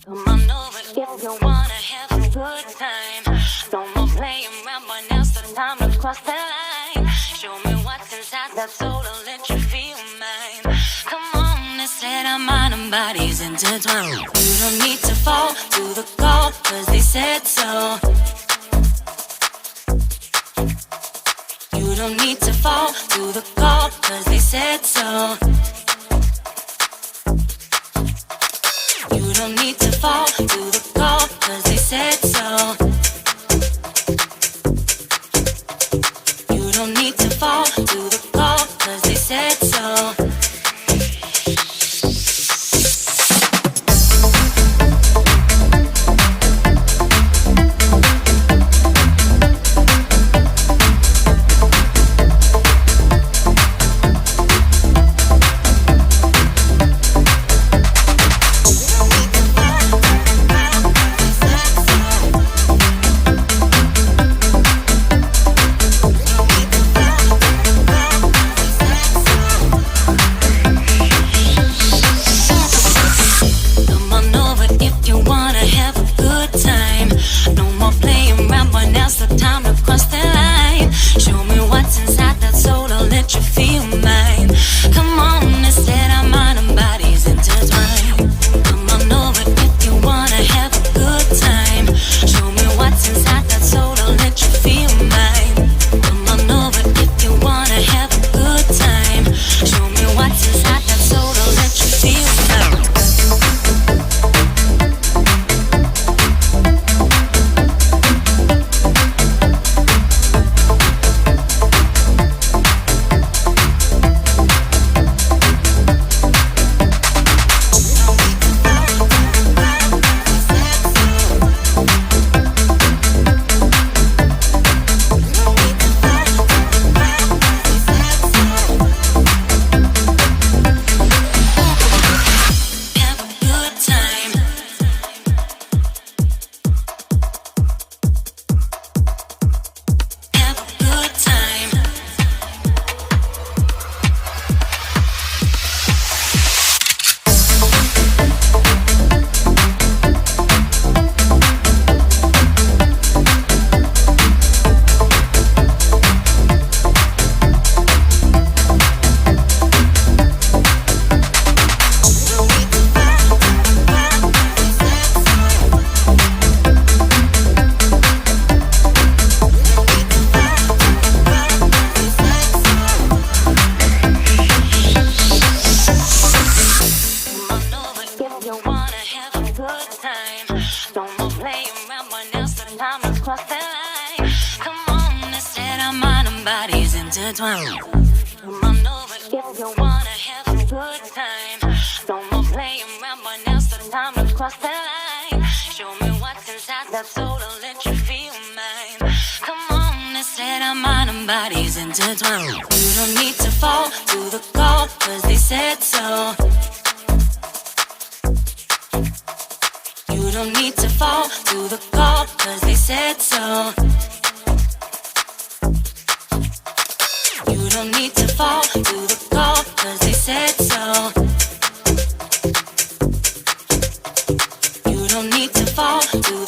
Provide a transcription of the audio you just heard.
Come on over if you wanna have a good time. No more playing around, but now's the time to cross the line. Show me what's inside that soul, I'll let you feel mine. Come on, they said our mind and bodies intertwined. You don't need to fall to the call, cause they said so. You don't need to fall to the call, cause they said so. You don't need to fall to the call, cause they said so. You don't need to fall to the call, cause they said so. You don't need to fall to the call, cause they said so. You don't need to fall to the call, cause they said so. You don't need to fall to the